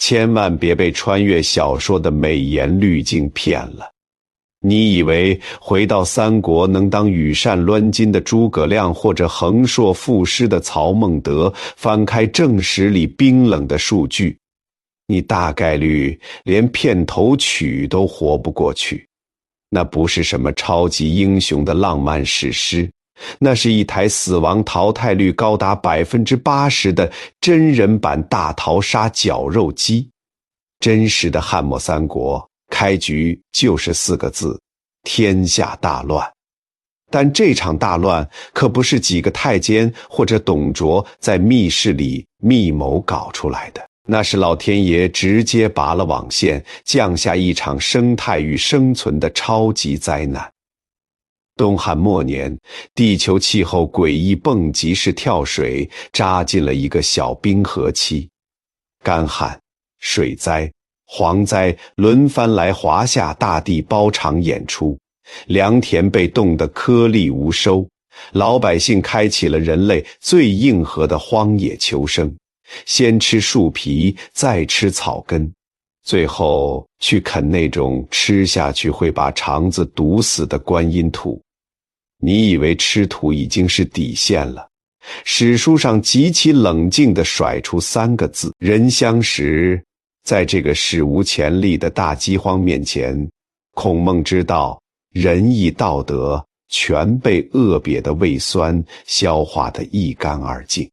千万别被穿越小说的美颜滤镜骗了。你以为回到三国能当羽扇纶巾的诸葛亮，或者横槊赋诗的曹孟德，翻开正史里冰冷的数据，你大概率连片头曲都活不过去。那不是什么超级英雄的浪漫史诗，那是一台死亡淘汰率高达 80% 的真人版大逃杀绞肉机。真实的汉末三国开局就是4个字：天下大乱。但这场大乱可不是几个太监或者董卓在密室里密谋搞出来的，那是老天爷直接拔了网线，降下一场生态与生存的超级灾难。东汉末年，地球气候诡异蹦极式跳水，扎进了一个小冰河期。干旱、水灾、蝗灾轮番来华夏大地包场演出，良田被冻得颗粒无收，老百姓开启了人类最硬核的荒野求生，先吃树皮，再吃草根，最后去啃那种吃下去会把肠子毒死的观音土。你以为吃土已经是底线了，史书上极其冷静地甩出3个字：人相食。在这个史无前例的大饥荒面前，孔孟之道、仁义道德全被恶瘪的胃酸消化得一干二净，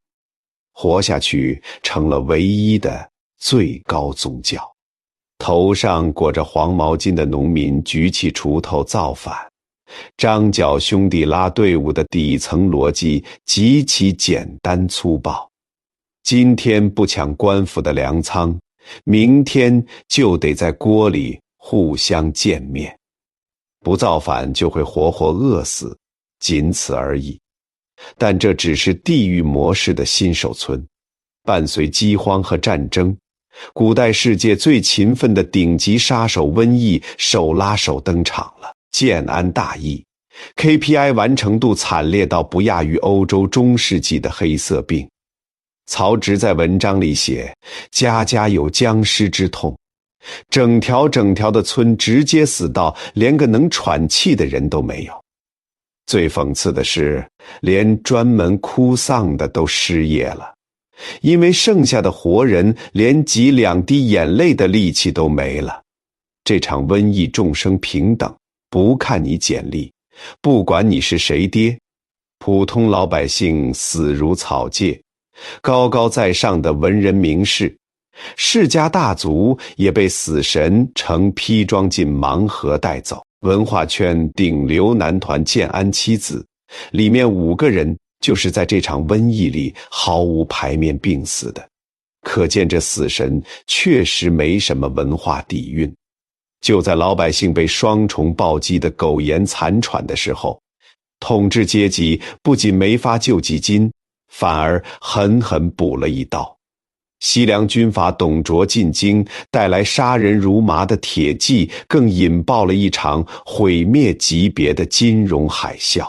活下去成了唯一的最高宗教。头上裹着黄毛巾的农民举起锄头造反，张角兄弟拉队伍的底层逻辑极其简单粗暴：今天不抢官府的粮仓，明天就得在锅里互相见面，不造反就会活活饿死，仅此而已。但这只是地狱模式的新手村。伴随饥荒和战争，古代世界最勤奋的顶级杀手瘟疫手拉手登场了。建安大疫， KPI 完成度惨烈到不亚于欧洲中世纪的黑色病。曹植在文章里写，家家有僵尸之痛，整条的村直接死到连个能喘气的人都没有。最讽刺的是，连专门哭丧的都失业了，因为剩下的活人连挤2滴眼泪的力气都没了。这场瘟疫众生平等，不看你简历，不管你是谁爹，普通老百姓死如草芥，高高在上的文人名士、世家大族也被死神乘披装进盲盒带走。文化圈顶流男团建安七子，里面5个人就是在这场瘟疫里毫无牌面病死的。可见这死神确实没什么文化底蕴。就在老百姓被双重暴击的苟延残喘的时候，统治阶级不仅没发救济金，反而狠狠补了一刀。西凉军阀董卓进京，带来杀人如麻的铁骑，更引爆了一场毁灭级别的金融海啸。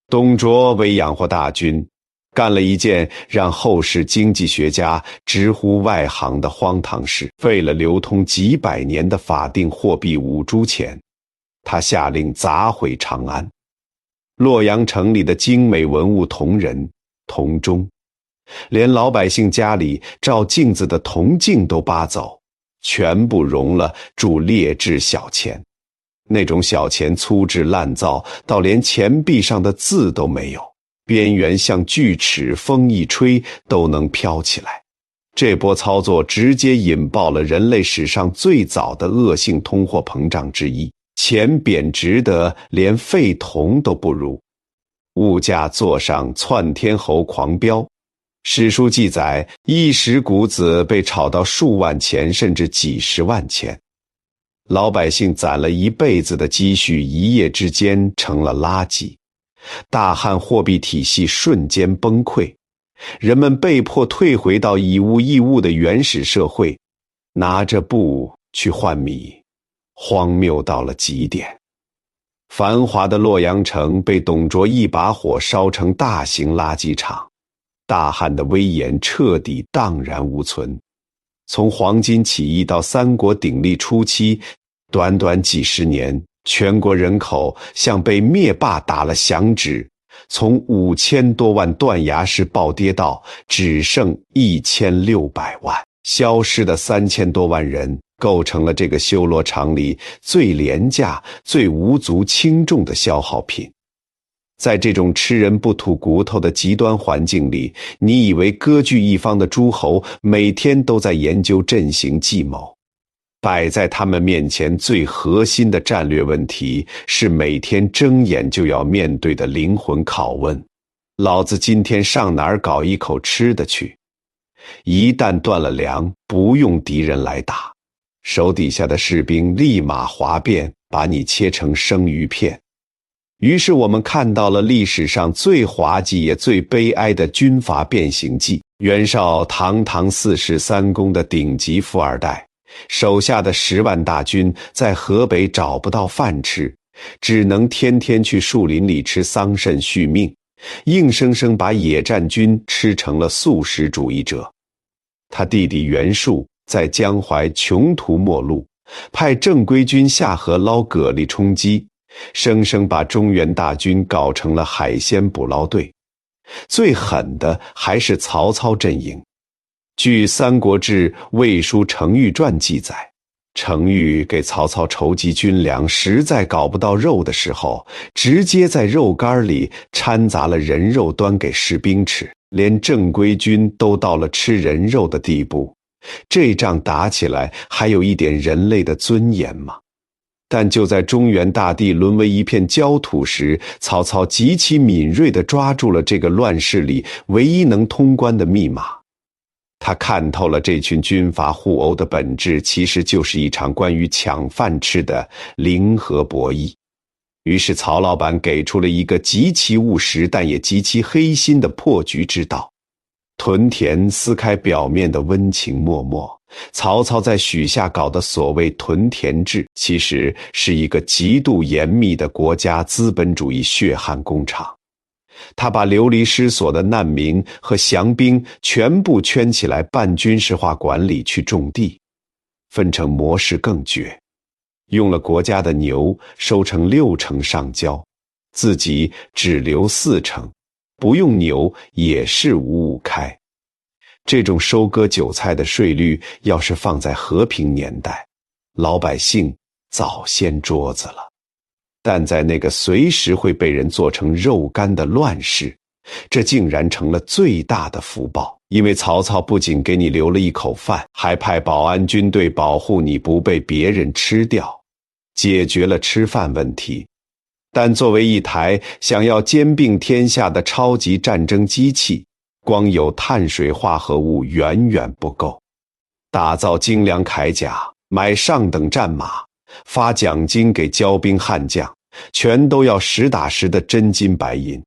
董卓为养活大军，干了一件让后世经济学家直呼外行的荒唐事，废了流通几百年的法定货币5铢钱。他下令砸毁长安，洛阳城里的精美文物铜人、铜钟，连老百姓家里照镜子的铜镜都扒走，全部融了铸劣质小钱。那种小钱粗制滥造到连钱币上的字都没有，边缘像锯齿，风一吹都能飘起来。这波操作直接引爆了人类史上最早的恶性通货膨胀之一，钱贬值的连废铜都不如，物价坐上窜天猴狂飙。史书记载，1石谷子被炒到数万钱甚至几十万钱。老百姓攒了一辈子的积蓄一夜之间成了垃圾，大汉货币体系瞬间崩溃，人们被迫退回到以物易物的原始社会，拿着布去换米，荒谬到了极点。繁华的洛阳城被董卓一把火烧成大型垃圾场，大汉的威严彻底荡然无存。从黄巾起义到三国鼎立初期，短短几十年，全国人口像被灭霸打了响指，从5000多万断崖式暴跌到只剩1600万，消失的3000多万人构成了这个修罗场里最廉价、最无足轻重的消耗品。在这种吃人不吐骨头的极端环境里，你以为割据一方的诸侯每天都在研究阵型计谋？摆在他们面前最核心的战略问题，是每天睁眼就要面对的灵魂拷问：老子今天上哪儿搞一口吃的去？一旦断了粮，不用敌人来打，手底下的士兵立马哗变，把你切成生鱼片。于是我们看到了历史上最滑稽也最悲哀的军阀变形记。袁绍堂堂4世3公的顶级富二代，手下的10万大军在河北找不到饭吃，只能天天去树林里吃桑葚续命，硬生生把野战军吃成了素食主义者。他弟弟袁术在江淮穷途末路，派正规军下河捞蛤蜊充饥，生生把中原大军搞成了海鲜捕捞队。最狠的还是曹操阵营。据《三国志·魏书·程昱传》记载，程昱给曹操筹集军粮，实在搞不到肉的时候，直接在肉干里掺杂了人肉端给士兵吃，连正规军都到了吃人肉的地步。这仗打起来还有一点人类的尊严吗？但就在中原大地沦为一片焦土时，曹操极其敏锐地抓住了这个乱世里唯一能通关的密码。他看透了这群军阀互殴的本质，其实就是一场关于抢饭吃的零和博弈。于是曹老板给出了一个极其务实但也极其黑心的破局之道。屯田撕开表面的温情脉脉，曹操在许下搞的所谓屯田制，其实是一个极度严密的国家资本主义血汗工厂。他把流离失所的难民和降兵全部圈起来，半军事化管理去种地，分成模式更绝，用了国家的牛收成60%上交，自己只留40%，不用牛也是5-5开。这种收割韭菜的税率，要是放在和平年代，老百姓早掀桌子了。但在那个随时会被人做成肉干的乱世，这竟然成了最大的福报。因为曹操不仅给你留了一口饭，还派保安军队保护你不被别人吃掉，解决了吃饭问题。但作为一台想要兼并天下的超级战争机器，光有碳水化合物远远不够。打造精良铠甲，买上等战马，发奖金给骄兵悍将，全都要实打实的真金白银。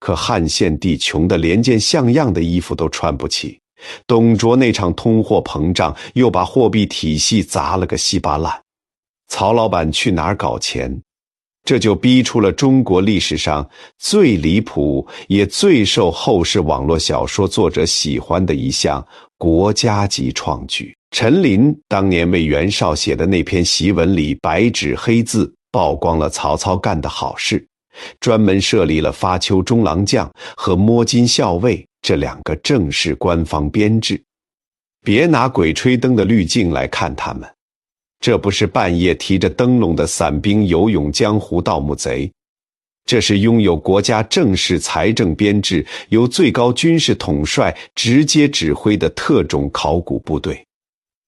可汉献帝穷得连件像样的衣服都穿不起，董卓那场通货膨胀又把货币体系砸了个稀巴烂。曹老板去哪儿搞钱？这就逼出了中国历史上最离谱也最受后世网络小说作者喜欢的一项国家级创举。陈琳当年为袁绍写的那篇檄文里，白纸黑字曝光了曹操干的好事，专门设立了发丘中郎将和摸金校尉这2个正式官方编制。别拿鬼吹灯的滤镜来看他们，这不是半夜提着灯笼的散兵游泳江湖盗墓贼，这是拥有国家正式财政编制，由最高军事统帅直接指挥的特种考古部队。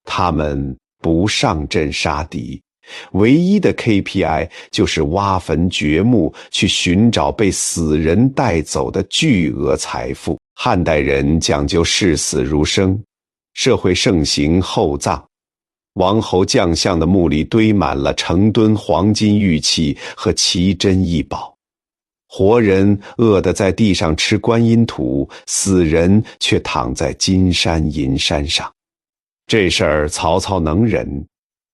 他们不上阵杀敌，唯一的 KPI 就是挖坟掘墓，去寻找被死人带走的巨额财富。汉代人讲究视死如生，社会盛行厚葬，王侯将相的墓里堆满了成吨黄金玉器和奇珍异宝，活人饿得在地上吃观音土，死人却躺在金山银山上。这事儿曹操能忍，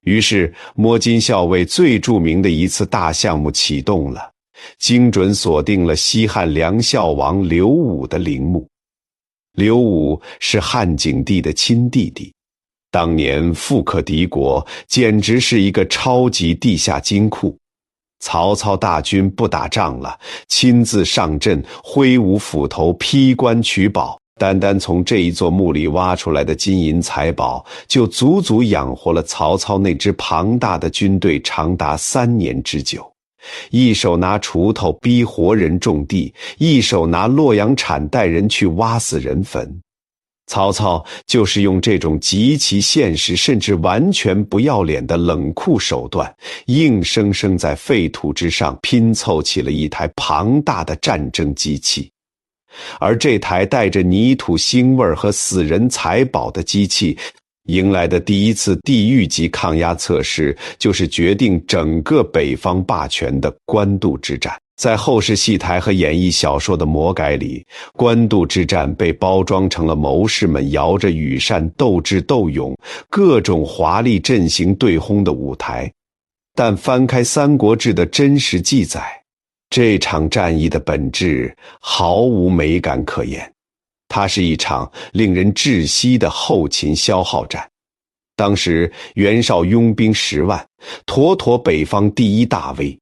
于是摸金校尉最著名的一次大项目启动了，精准锁定了西汉梁孝王刘武的陵墓。刘武是汉景帝的亲弟弟，当年富可敌国，简直是一个超级地下金库。曹操大军不打仗了，亲自上阵，挥舞斧头，劈棺取宝。单单从这一座墓里挖出来的金银财宝，就足足养活了曹操那支庞大的军队长达3年之久。一手拿锄头逼活人种地，一手拿洛阳铲带人去挖死人坟。曹操就是用这种极其现实甚至完全不要脸的冷酷手段，硬生生在废土之上拼凑起了一台庞大的战争机器。而这台带着泥土腥味和死人财宝的机器，迎来的第一次地狱级抗压测试，就是决定整个北方霸权的官渡之战。在后世戏台和演绎小说的魔改里，官渡之战被包装成了谋士们摇着羽扇斗智斗勇，各种华丽阵型对轰的舞台。但翻开《三国志》的真实记载，这场战役的本质毫无美感可言，它是一场令人窒息的后勤消耗战。当时袁绍拥兵10万，妥妥北方第一大威。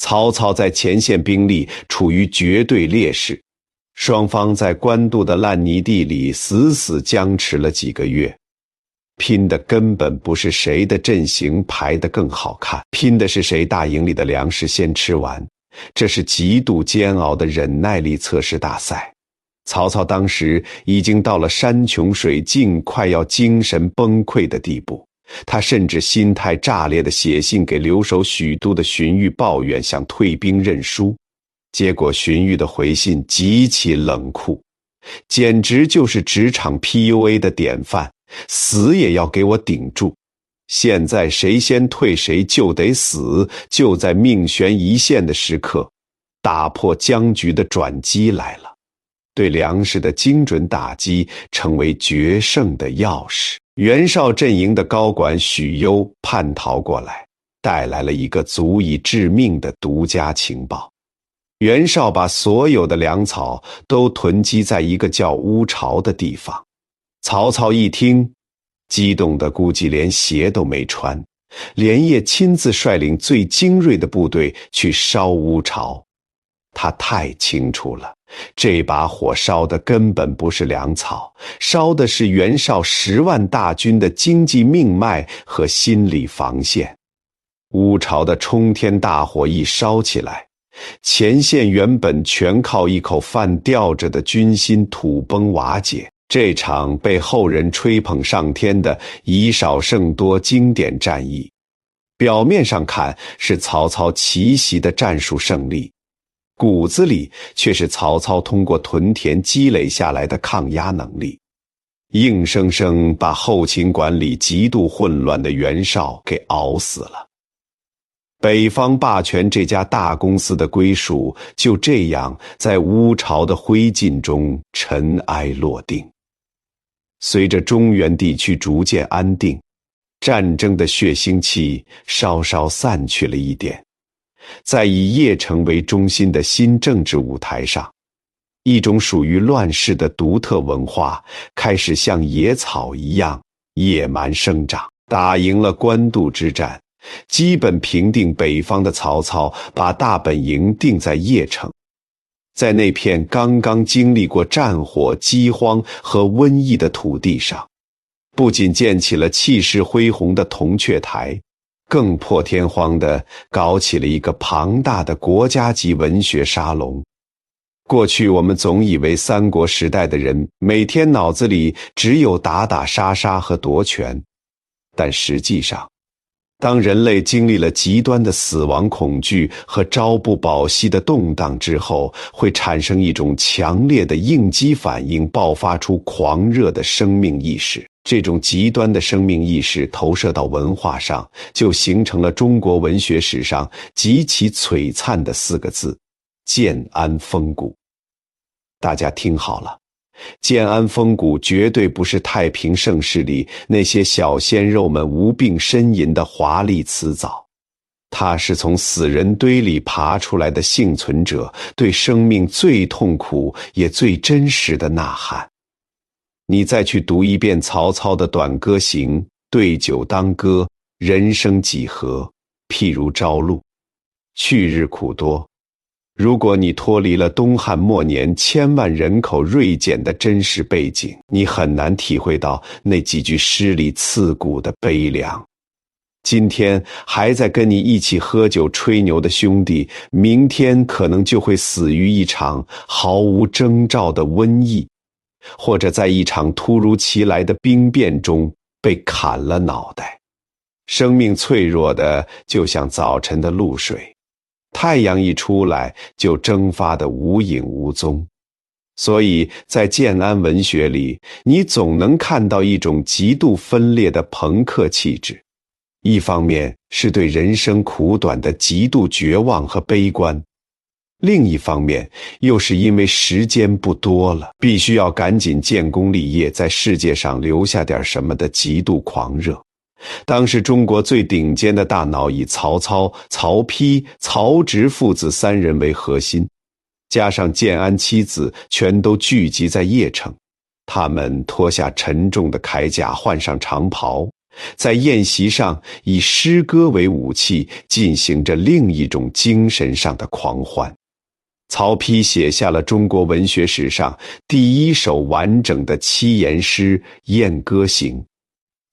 曹操在前线兵力处于绝对劣势，双方在官渡的烂泥地里死死僵持了几个月。拼的根本不是谁的阵型排得更好看，拼的是谁大营里的粮食先吃完。这是极度煎熬的忍耐力测试大赛。曹操当时已经到了山穷水尽，快要精神崩溃的地步。他甚至心态炸裂地写信给留守许都的荀彧抱怨，想退兵认输。结果荀彧的回信极其冷酷，简直就是职场 PUA 的典范，死也要给我顶住。现在谁先退谁就得死，就在命悬一线的时刻，打破僵局的转机来了。对粮食的精准打击成为决胜的钥匙。袁绍阵营的高管许攸叛逃过来，带来了一个足以致命的独家情报。袁绍把所有的粮草都囤积在一个叫乌巢的地方。曹操一听，激动得估计连鞋都没穿，连夜亲自率领最精锐的部队去烧乌巢。他太清楚了，这把火烧的根本不是粮草，烧的是袁绍10万大军的经济命脉和心理防线。乌巢的冲天大火一烧起来，前线原本全靠一口饭吊着的军心土崩瓦解。这场被后人吹捧上天的以少胜多经典战役，表面上看是曹操奇袭的战术胜利，骨子里却是曹操通过屯田积累下来的抗压能力，硬生生把后勤管理极度混乱的袁绍给熬死了。北方霸权这家大公司的归属就这样在乌巢的灰烬中尘埃落定。随着中原地区逐渐安定，战争的血腥气稍稍散去了一点。在以邺城为中心的新政治舞台上，一种属于乱世的独特文化开始像野草一样野蛮生长。打赢了官渡之战，基本平定北方的曹操把大本营定在邺城。在那片刚刚经历过战火、饥荒和瘟疫的土地上，不仅建起了气势恢宏的铜雀台，更破天荒地搞起了一个庞大的国家级文学沙龙。过去我们总以为三国时代的人每天脑子里只有打打杀杀和夺权，但实际上，当人类经历了极端的死亡恐惧和朝不保夕的动荡之后，会产生一种强烈的应激反应，爆发出狂热的生命意识。这种极端的生命意识投射到文化上，就形成了中国文学史上极其璀璨的4个字：建安风骨。大家听好了，建安风骨绝对不是太平盛世里那些小鲜肉们无病呻吟的华丽辞藻，它是从死人堆里爬出来的幸存者对生命最痛苦也最真实的呐喊。你再去读一遍曹操的短歌行，对酒当歌，人生几何，譬如朝露，去日苦多。如果你脱离了东汉末年千万人口锐减的真实背景，你很难体会到那几句诗里刺骨的悲凉。今天还在跟你一起喝酒吹牛的兄弟，明天可能就会死于一场毫无征兆的瘟疫，或者在一场突如其来的兵变中被砍了脑袋。生命脆弱的就像早晨的露水，太阳一出来就蒸发得无影无踪。所以在建安文学里，你总能看到一种极度分裂的朋克气质。一方面是对人生苦短的极度绝望和悲观，另一方面又是因为时间不多了，必须要赶紧建功立业，在世界上留下点什么的极度狂热。当时中国最顶尖的大脑以曹操、曹丕、曹植父子三人为核心，加上建安七子全都聚集在邺城。他们脱下沉重的铠甲，换上长袍，在宴席上以诗歌为武器，进行着另一种精神上的狂欢。曹丕写下了中国文学史上第一首完整的七言诗《燕歌行》，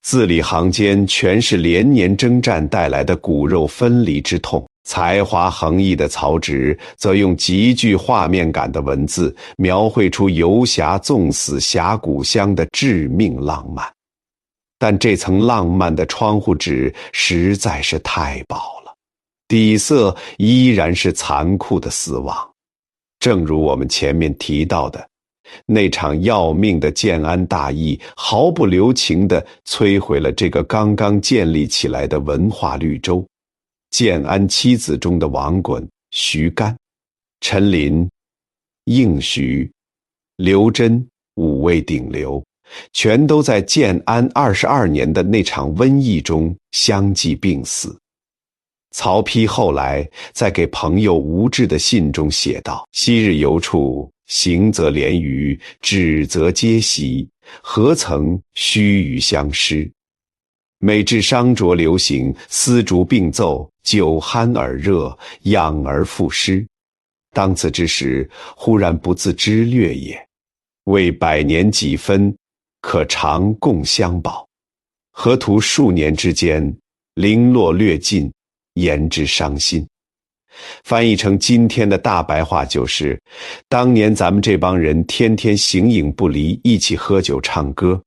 字里行间全是连年征战带来的骨肉分离之痛。才华横溢的曹植则用极具画面感的文字，描绘出游侠纵死峡谷乡的致命浪漫。但这层浪漫的窗户纸实在是太薄了，底色依然是残酷的死亡。正如我们前面提到的，那场要命的建安大疫毫不留情地摧毁了这个刚刚建立起来的文化绿洲。建安七子中的王衮、徐干、陈琳、应徐、刘桢五位顶流，全都在建安22年的那场瘟疫中相继病死。曹丕后来在给朋友吴质的信中写道：昔日游处，行则连鱼，止则皆息，何曾须臾相失。每至商酌流行，丝竹并奏，酒酣耳热，仰而赋诗。当此之时，忽然不自知略也。为百年几分，可长共相保。何图数年之间，零落略尽，言之伤心。翻译成今天的大白话就是：当年咱们这帮人天天形影不离，一起喝酒唱歌，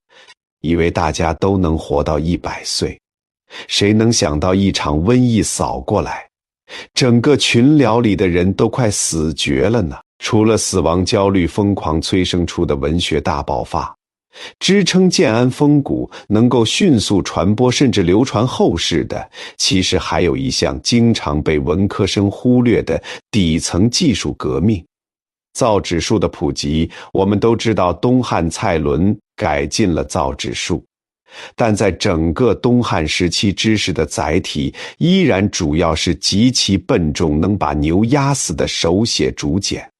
以为大家都能活到100岁，谁能想到一场瘟疫扫过来，整个群聊里的人都快死绝了呢。除了死亡焦虑疯狂催生出的文学大爆发，支撑建安风骨能够迅速传播甚至流传后世的，其实还有一项经常被文科生忽略的底层技术革命。造纸术的普及，我们都知道东汉蔡伦改进了造纸术，但在整个东汉时期知识的载体，依然主要是极其笨重能把牛压死的手写竹简，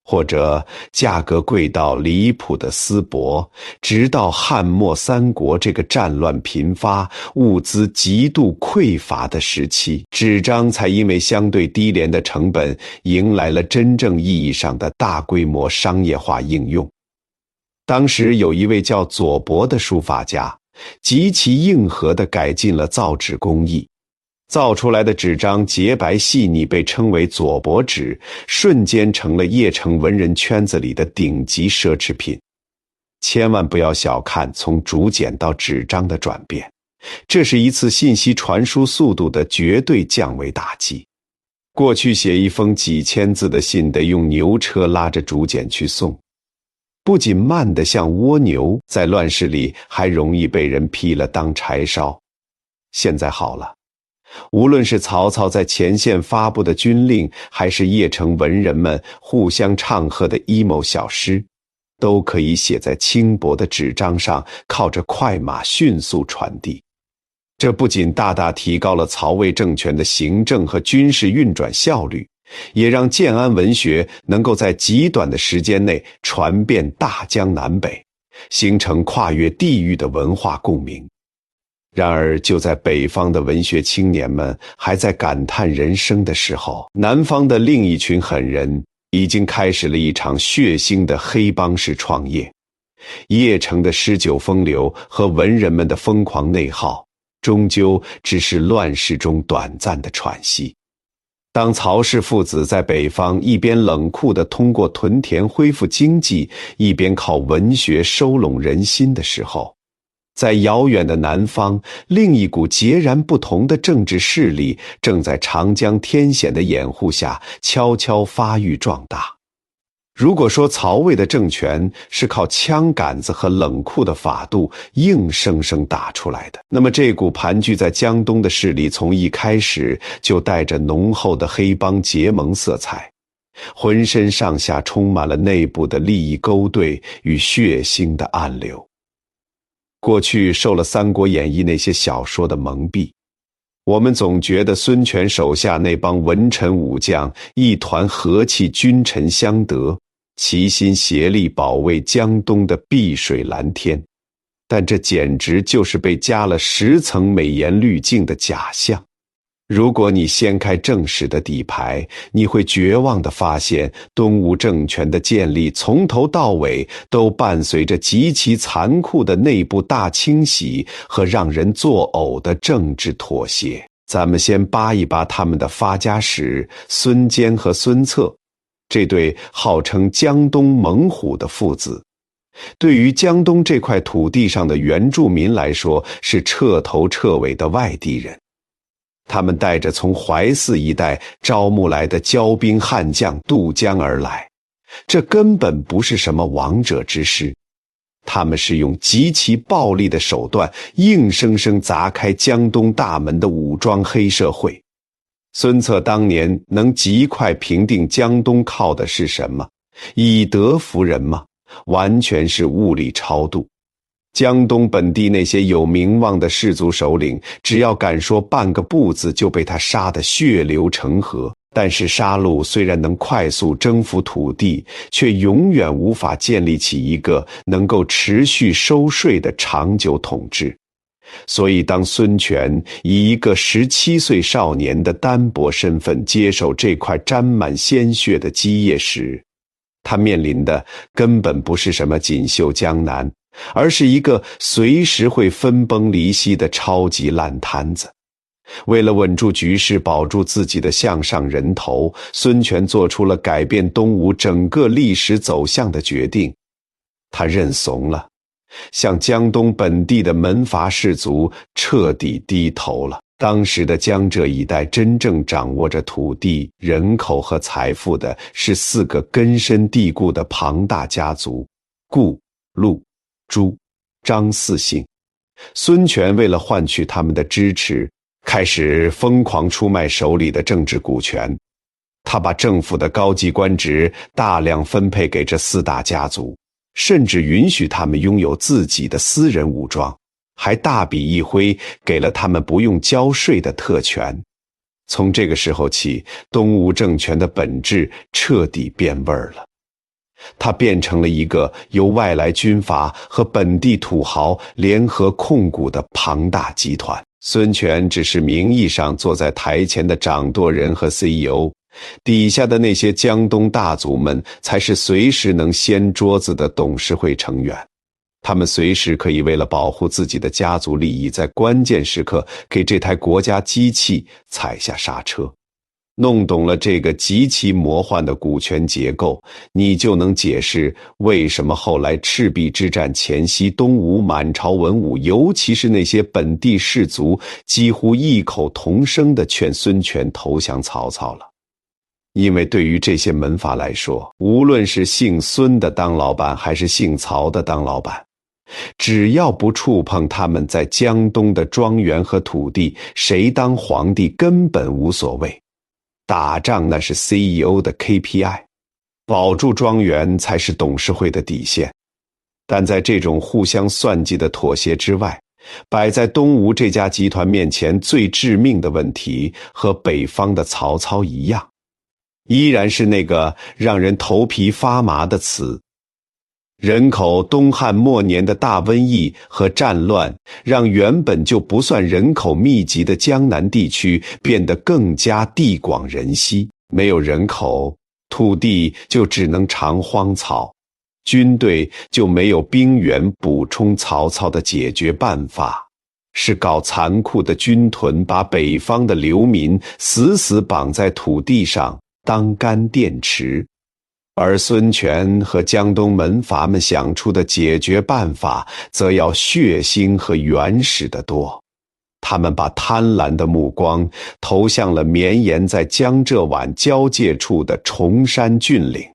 或者价格贵到离谱的丝帛。直到汉末三国这个战乱频发、物资极度匮乏的时期，纸张才因为相对低廉的成本，迎来了真正意义上的大规模商业化应用。当时有一位叫左伯的书法家，极其硬核地改进了造纸工艺，造出来的纸张洁白细腻，被称为左伯纸，瞬间成了邺城文人圈子里的顶级奢侈品。千万不要小看从竹简到纸张的转变，这是一次信息传输速度的绝对降维打击。过去写一封几千字的信得用牛车拉着竹简去送，不仅慢得像蜗牛，在乱世里还容易被人劈了当柴烧。现在好了，无论是曹操在前线发布的军令，还是邺城文人们互相唱和的 emo 小诗，都可以写在轻薄的纸张上，靠着快马迅速传递。这不仅大大提高了曹魏政权的行政和军事运转效率，也让建安文学能够在极短的时间内传遍大江南北，形成跨越地域的文化共鸣。然而，就在北方的文学青年们还在感叹人生的时候，南方的另一群狠人已经开始了一场血腥的黑帮式创业。邺城的诗酒风流和文人们的疯狂内耗，终究只是乱世中短暂的喘息。当曹氏父子在北方一边冷酷地通过屯田恢复经济，一边靠文学收拢人心的时候，在遥远的南方，另一股截然不同的政治势力正在长江天险的掩护下悄悄发育壮大。如果说曹魏的政权是靠枪杆子和冷酷的法度硬生生打出来的，那么这股盘踞在江东的势力从一开始就带着浓厚的黑帮结盟色彩，浑身上下充满了内部的利益勾兑与血腥的暗流。过去受了《三国演义》那些小说的蒙蔽，我们总觉得孙权手下那帮文臣武将一团和气，君臣相得，齐心协力保卫江东的碧水蓝天，但这简直就是被加了10层美颜滤镜的假象。如果你掀开正史的底牌，你会绝望地发现，东吴政权的建立从头到尾都伴随着极其残酷的内部大清洗和让人作呕的政治妥协。咱们先扒一扒他们的发家史，孙坚和孙策，这对号称江东猛虎的父子，对于江东这块土地上的原住民来说，是彻头彻尾的外地人。他们带着从淮泗一带招募来的骄兵悍将渡江而来，这根本不是什么王者之师，他们是用极其暴力的手段硬生生砸开江东大门的武装黑社会。孙策当年能极快平定江东，靠的是什么？以德服人吗？完全是物力超度。江东本地那些有名望的士族首领，只要敢说半个不字，就被他杀得血流成河。但是杀戮虽然能快速征服土地，却永远无法建立起一个能够持续收税的长久统治。所以当孙权以一个17岁少年的单薄身份接手这块沾满鲜血的基业时，他面临的根本不是什么锦绣江南，而是一个随时会分崩离析的超级烂摊子。为了稳住局势，保住自己的项上人头，孙权做出了改变东吴整个历史走向的决定。他认怂了，向江东本地的门阀士族彻底低头了。当时的江浙一带真正掌握着土地、人口和财富的是4个根深蒂固的庞大家族：顾、陆、朱、张4姓。孙权为了换取他们的支持，开始疯狂出卖手里的政治股权。他把政府的高级官职大量分配给这4大家族，甚至允许他们拥有自己的私人武装，还大笔一挥给了他们不用交税的特权。从这个时候起，东吴政权的本质彻底变味儿了。它变成了一个由外来军阀和本地土豪联合控股的庞大集团。孙权只是名义上坐在台前的掌舵人和 CEO， 底下的那些江东大族们才是随时能掀桌子的董事会成员。他们随时可以为了保护自己的家族利益，在关键时刻给这台国家机器踩下刹车。弄懂了这个极其魔幻的股权结构，你就能解释为什么后来赤壁之战前夕，东吴满朝文武，尤其是那些本地士族，几乎异口同声地劝孙权投降曹操了。因为对于这些门阀来说，无论是姓孙的当老板，还是姓曹的当老板，只要不触碰他们在江东的庄园和土地，谁当皇帝根本无所谓。打仗那是 CEO 的 KPI， 保住庄园才是董事会的底线。但在这种互相算计的妥协之外，摆在东吴这家集团面前最致命的问题，和北方的曹操一样，依然是那个让人头皮发麻的词：人口东汉末年的大瘟疫和战乱，让原本就不算人口密集的江南地区变得更加地广人稀。没有人口，土地就只能长荒草，军队就没有兵源补充曹操的解决办法，是搞残酷的军屯把北方的流民死死绑在土地上当干电池。而孙权和江东门阀们想出的解决办法，则要血腥和原始得多。他们把贪婪的目光投向了绵延在江浙皖交界处的崇山峻岭，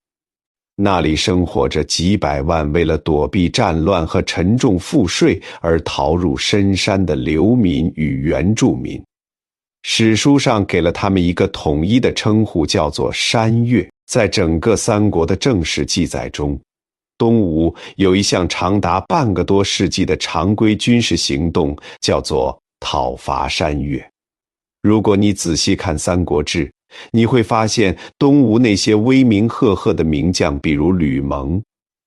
那里生活着几百万为了躲避战乱和沉重赋税而逃入深山的流民与原住民。史书上给了他们一个统一的称呼，叫做山岳。在整个三国的正史记载中，东吴有一项长达半个多世纪的常规军事行动，叫做讨伐山岳。如果你仔细看《三国志》，你会发现东吴那些威名赫赫的名将，比如吕蒙、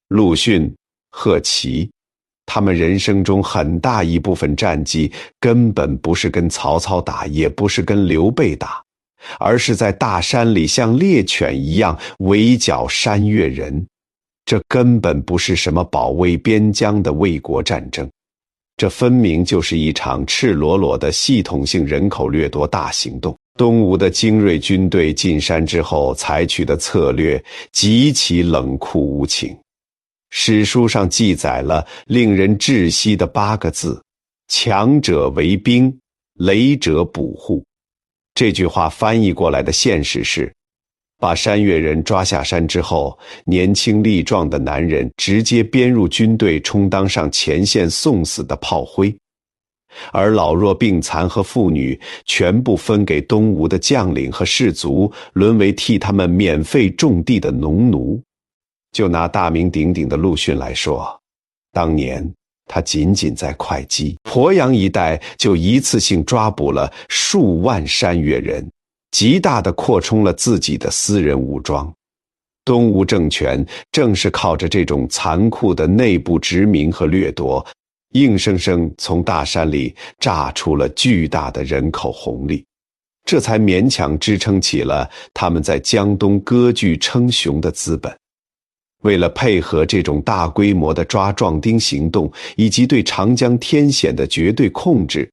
陆逊、贺齐，他们人生中很大一部分战绩根本不是跟曹操打，也不是跟刘备打，而是在大山里像猎犬一样围剿山岳人。这根本不是什么保卫边疆的卫国战争，这分明就是一场赤裸裸的系统性人口掠夺大行动。东吴的精锐军队进山之后采取的策略极其冷酷无情。史书上记载了令人窒息的8个字：强者为兵，羸者捕户。这句话翻译过来的现实是，把山岳人抓下山之后，年轻力壮的男人直接编入军队，充当上前线送死的炮灰，而老弱病残和妇女全部分给东吴的将领和士族，沦为替他们免费种地的农奴。就拿大名鼎鼎的陆逊来说，当年他仅仅在会稽、鄱阳一带就一次性抓捕了数万山岳人，极大地扩充了自己的私人武装。东吴政权正是靠着这种残酷的内部殖民和掠夺，硬生生从大山里榨出了巨大的人口红利，这才勉强支撑起了他们在江东割据称雄的资本。为了配合这种大规模的抓壮丁行动，以及对长江天险的绝对控制，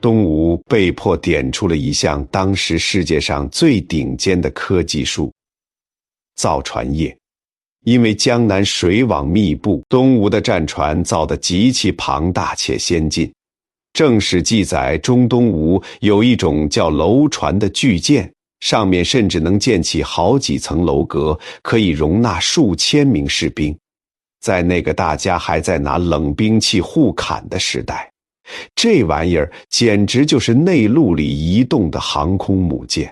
东吴被迫点出了一项当时世界上最顶尖的科技术——造船业。因为江南水网密布，东吴的战船造得极其庞大且先进。正史记载，中东吴有一种叫楼船的巨舰，上面甚至能建起好几层楼阁，可以容纳数千名士兵。在那个大家还在拿冷兵器互砍的时代，这玩意儿简直就是内陆里移动的航空母舰。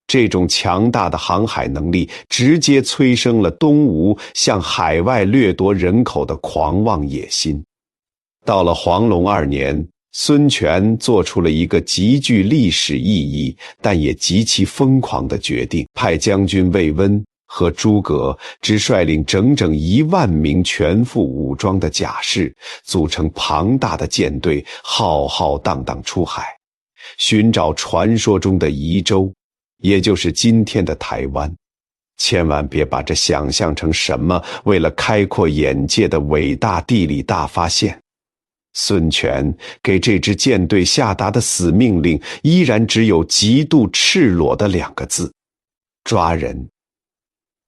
这种强大的航海能力直接催生了东吴向海外掠夺人口的狂妄野心。到了黄龙2年，孙权做出了一个极具历史意义但也极其疯狂的决定，派将军魏温和诸葛只率领整整1万名全副武装的甲士，组成庞大的舰队，浩浩荡荡出海，寻找传说中的夷州，也就是今天的台湾。千万别把这想象成什么为了开阔眼界的伟大地理大发现。孙权给这支舰队下达的死命令依然只有极度赤裸的2个字：抓人。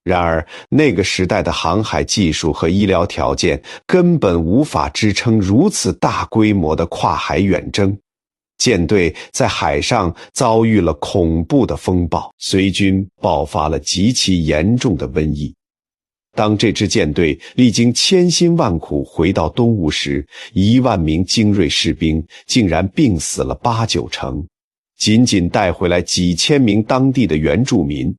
然而那个时代的航海技术和医疗条件根本无法支撑如此大规模的跨海远征，舰队在海上遭遇了恐怖的风暴，随军爆发了极其严重的瘟疫。当这支舰队历经千辛万苦回到东吴时，1万名精锐士兵竟然病死了8、9成，仅仅带回来几千名当地的原住民。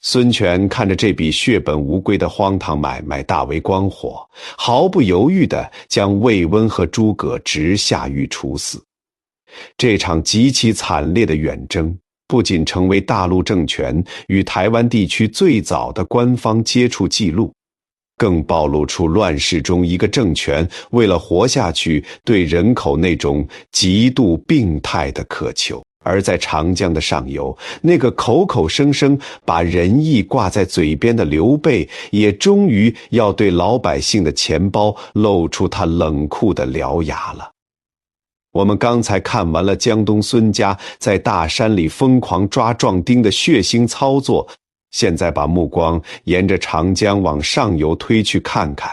孙权看着这笔血本无归的荒唐买卖，大为光火，毫不犹豫地将魏温和诸葛直下狱处死。这场极其惨烈的远征不仅成为大陆政权与台湾地区最早的官方接触记录，更暴露出乱世中一个政权为了活下去对人口那种极度病态的渴求。而在长江的上游，那个口口声声把仁义挂在嘴边的刘备，也终于要对老百姓的钱包露出他冷酷的獠牙了。我们刚才看完了江东孙家在大山里疯狂抓壮丁的血腥操作，现在把目光沿着长江往上游推去看看，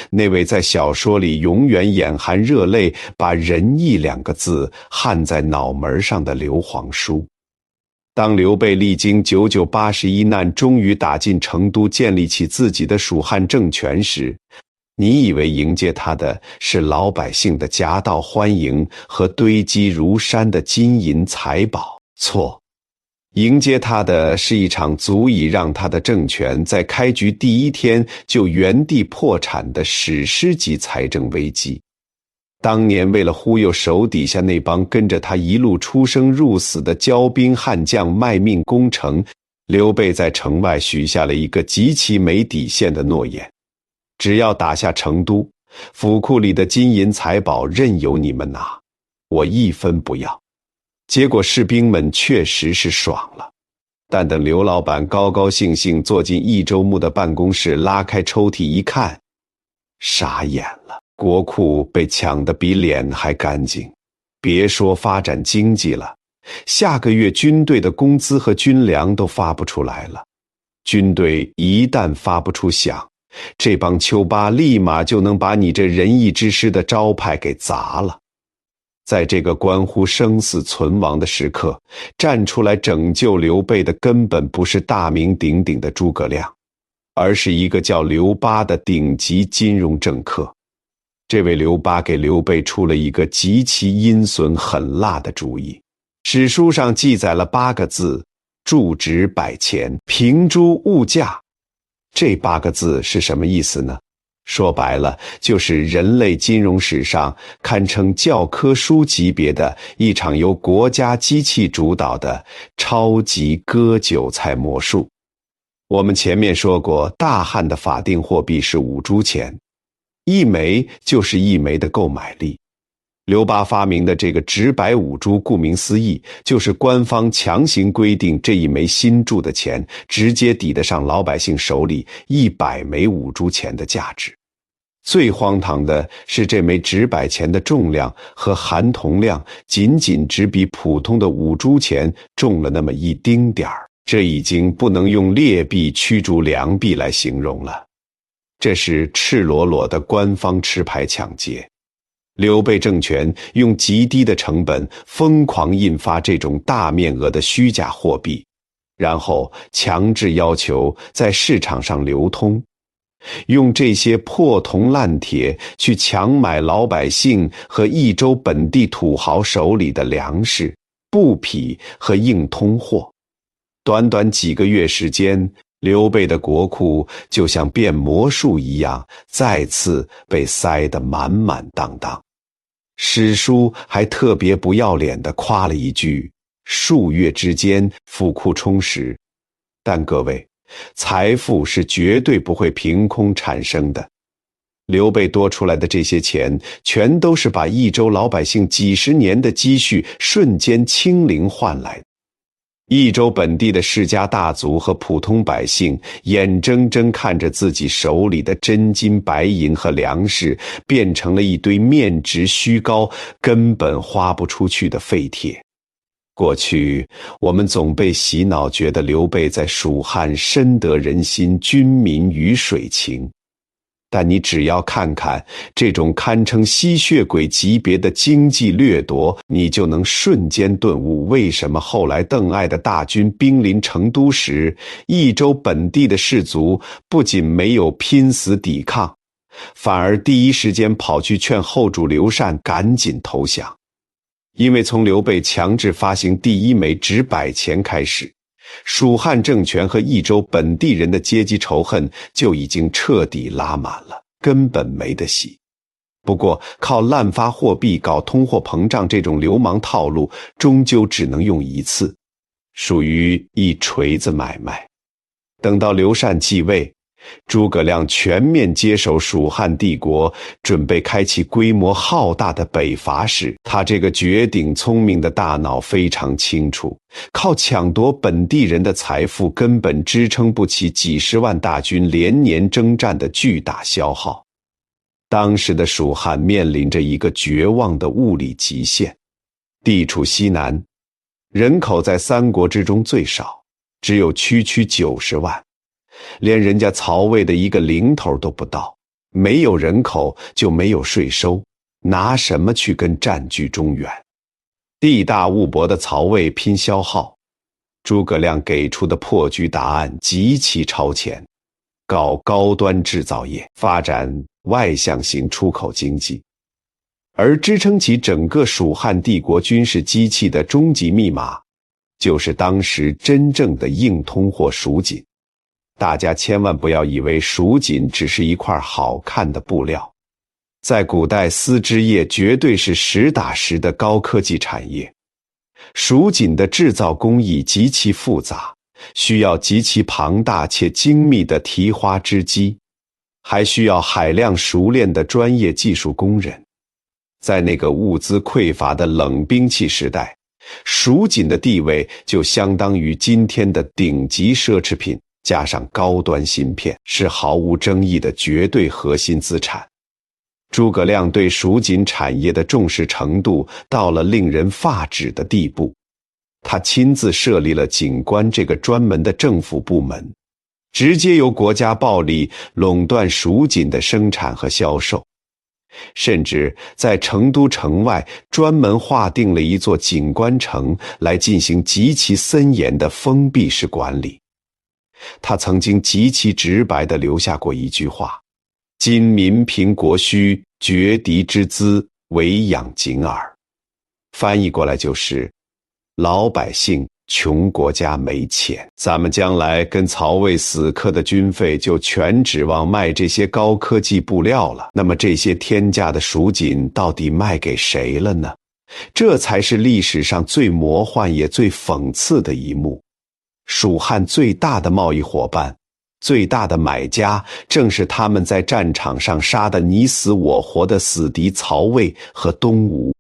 那位在小说里永远眼含热泪，把仁义两个字焊在脑门上的刘皇叔。当刘备历经9981难，终于打进成都，建立起自己的蜀汉政权时，你以为迎接他的是老百姓的夹道欢迎和堆积如山的金银财宝？错，迎接他的是一场足以让他的政权在开局第一天就原地破产的史诗级财政危机。当年为了忽悠手底下那帮跟着他一路出生入死的骄兵悍将卖命攻城，刘备在城外许下了一个极其没底线的诺言：只要打下成都，府库里的金银财宝任由你们拿，我一分不要。结果士兵们确实是爽了，但等刘老板高高兴兴坐进益州牧的办公室，拉开抽屉一看，傻眼了。国库被抢得比脸还干净，别说发展经济了，下个月军队的工资和军粮都发不出来了。军队一旦发不出饷，这帮丘巴立马就能把你这仁义之师的招牌给砸了。在这个关乎生死存亡的时刻，站出来拯救刘备的根本不是大名鼎鼎的诸葛亮，而是一个叫刘巴的顶级金融政客。这位刘巴给刘备出了一个极其阴损狠辣的主意。史书上记载了8个字：铸值百钱，平诸物价。这8个字是什么意思呢？说白了，就是人类金融史上堪称教科书级别的一场由国家机器主导的超级割韭菜魔术。我们前面说过，大汉的法定货币是5铢钱，1枚就是1枚的购买力。刘巴发明的这个直白5铢，顾名思义，就是官方强行规定这1枚新铸的钱直接抵得上老百姓手里100枚5铢钱的价值。最荒唐的是，这枚纸百钱的重量和含铜量仅仅只比普通的5铢钱重了那么一丁点儿，这已经不能用劣币驱逐良币来形容了。这是赤裸裸的官方吃牌抢劫。刘备政权用极低的成本疯狂印发这种大面额的虚假货币，然后强制要求在市场上流通，用这些破铜烂铁去强买老百姓和益州本地土豪手里的粮食、布匹和硬通货。短短几个月时间，刘备的国库就像变魔术一样，再次被塞得满满当当。史书还特别不要脸地夸了一句：数月之间府库充实。但各位，财富是绝对不会凭空产生的。刘备多出来的这些钱，全都是把益州老百姓几十年的积蓄瞬间清零换来的。益州本地的世家大族和普通百姓眼睁睁看着自己手里的真金白银和粮食变成了一堆面值虚高、根本花不出去的废铁。过去我们总被洗脑，觉得刘备在蜀汉深得人心，军民鱼水情。但你只要看看这种堪称吸血鬼级别的经济掠夺，你就能瞬间顿悟，为什么后来邓艾的大军兵临成都时，益州本地的士族不仅没有拼死抵抗，反而第一时间跑去劝后主刘禅赶紧投降。因为从刘备强制发行第1枚纸百钱开始，蜀汉政权和益州本地人的阶级仇恨就已经彻底拉满了，根本没得洗。不过靠滥发货币搞通货膨胀这种流氓套路，终究只能用一次，属于一锤子买卖。等到刘禅继位，诸葛亮全面接手蜀汉帝国，准备开启规模浩大的北伐时，他这个绝顶聪明的大脑非常清楚，靠抢夺本地人的财富根本支撑不起几十万大军连年征战的巨大消耗。当时的蜀汉面临着一个绝望的物理极限，地处西南，人口在三国之中最少，只有区90万。连人家曹魏的一个零头都不到，没有人口就没有税收，拿什么去跟占据中原？地大物博的曹魏拼消耗，诸葛亮给出的破局答案极其超前，搞高端制造业，发展外向型出口经济。而支撑起整个蜀汉帝国军事机器的终极密码，就是当时真正的硬通货蜀锦。大家千万不要以为蜀锦只是一块好看的布料，在古代丝织业绝对是实打实的高科技产业。蜀锦的制造工艺极其复杂，需要极其庞大且精密的提花织机，还需要海量熟练的专业技术工人。在那个物资匮乏的冷兵器时代，蜀锦的地位就相当于今天的顶级奢侈品加上高端芯片，是毫无争议的绝对核心资产。诸葛亮对蜀锦产业的重视程度到了令人发指的地步，他亲自设立了锦官这个专门的政府部门，直接由国家暴力垄断蜀锦的生产和销售，甚至在成都城外专门划定了一座锦官城来进行极其森严的封闭式管理。他曾经极其直白地留下过一句话：今民贫国虚，绝敌之资，唯养锦耳。翻译过来就是老百姓穷，国家没钱，咱们将来跟曹魏死磕的军费就全指望卖这些高科技布料了。那么这些天价的蜀锦到底卖给谁了呢？这才是历史上最魔幻也最讽刺的一幕。蜀汉最大的贸易伙伴，最大的买家，正是他们在战场上杀得你死我活的死敌曹魏和东吴。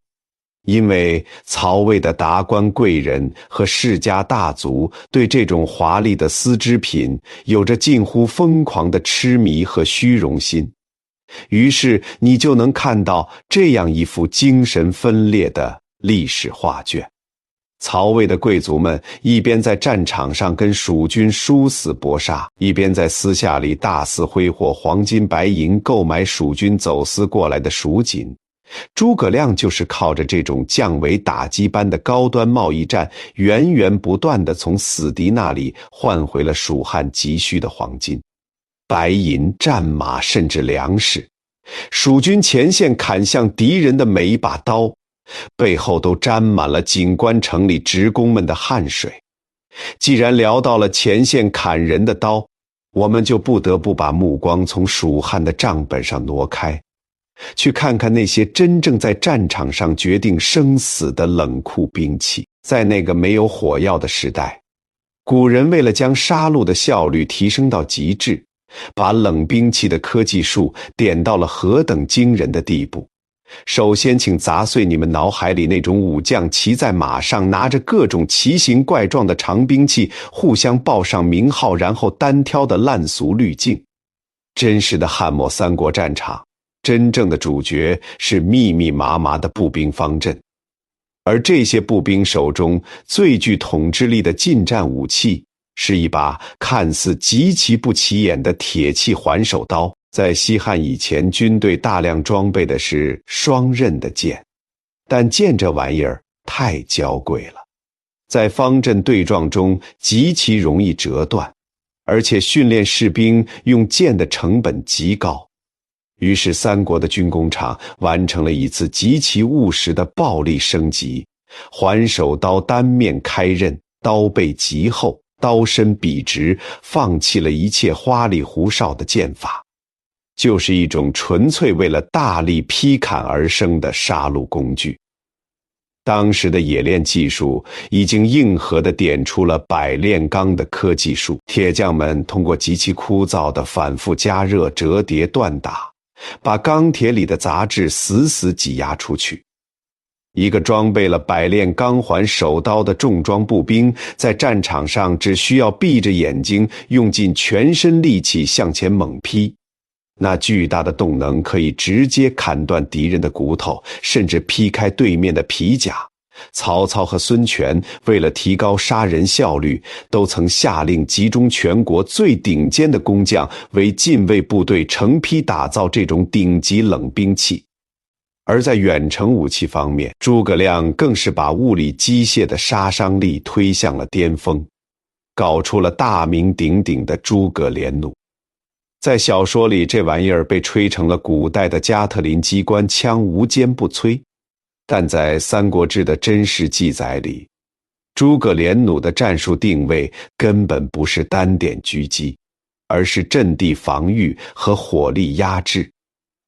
因为曹魏的达官贵人和世家大族对这种华丽的丝织品有着近乎疯狂的痴迷和虚荣心，于是你就能看到这样一幅精神分裂的历史画卷。曹魏的贵族们一边在战场上跟蜀军殊死搏杀，一边在私下里大肆挥霍黄金白银购买蜀军走私过来的蜀锦。诸葛亮就是靠着这种降维打击般的高端贸易战，源源不断地从死敌那里换回了蜀汉急需的黄金、白银、战马，甚至粮食。蜀军前线砍向敌人的每一把刀，背后都沾满了锦官城里职工们的汗水。既然聊到了前线砍人的刀，我们就不得不把目光从蜀汉的账本上挪开，去看看那些真正在战场上决定生死的冷酷兵器。在那个没有火药的时代，古人为了将杀戮的效率提升到极致，把冷兵器的科技树点到了何等惊人的地步。首先请砸碎你们脑海里那种武将骑在马上，拿着各种奇形怪状的长兵器互相报上名号，然后单挑的烂俗滤镜。真实的汉末三国战场，真正的主角是密密麻麻的步兵方阵，而这些步兵手中最具统治力的近战武器是一把看似极其不起眼的铁器环手刀。在西汉以前，军队大量装备的是双刃的剑，但剑这玩意儿太娇贵了，在方阵对撞中极其容易折断，而且训练士兵用剑的成本极高。于是三国的军工厂完成了一次极其务实的暴力升级，环手刀单面开刃，刀背极厚，刀身笔直，放弃了一切花里胡哨的剑法，就是一种纯粹为了大力劈砍而生的杀戮工具。当时的冶炼技术已经硬核地点出了百炼钢的科技树，铁匠们通过极其枯燥的反复加热、折叠、锻打，把钢铁里的杂质死死挤压出去。一个装备了百炼钢环手刀的重装步兵，在战场上只需要闭着眼睛，用尽全身力气向前猛劈。那巨大的动能可以直接砍断敌人的骨头，甚至劈开对面的皮甲。曹操和孙权为了提高杀人效率，都曾下令集中全国最顶尖的工匠为禁卫部队成批打造这种顶级冷兵器。而在远程武器方面，诸葛亮更是把物理机械的杀伤力推向了巅峰，搞出了大名鼎鼎的诸葛连弩。在小说里，这玩意儿被吹成了古代的加特林机关枪，无坚不摧。但在《三国志》的真实记载里，诸葛连弩的战术定位根本不是单点狙击，而是阵地防御和火力压制。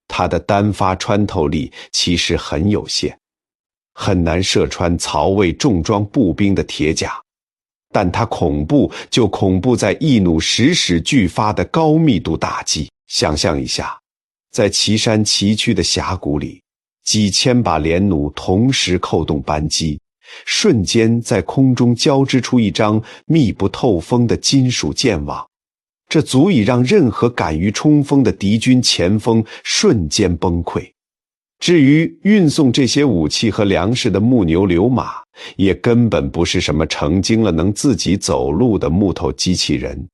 它的单发穿透力其实很有限，很难射穿曹魏重装步兵的铁甲。但它恐怖就恐怖在一弩10矢俱发的高密度打击。想象一下，在岐山崎岖的峡谷里，几千把连弩同时扣动扳机，瞬间在空中交织出一张密不透风的金属剑网，这足以让任何敢于冲锋的敌军前锋瞬间崩溃。至于运送这些武器和粮食的木牛流马，也根本不是什么成精了能自己走路的木头机器人。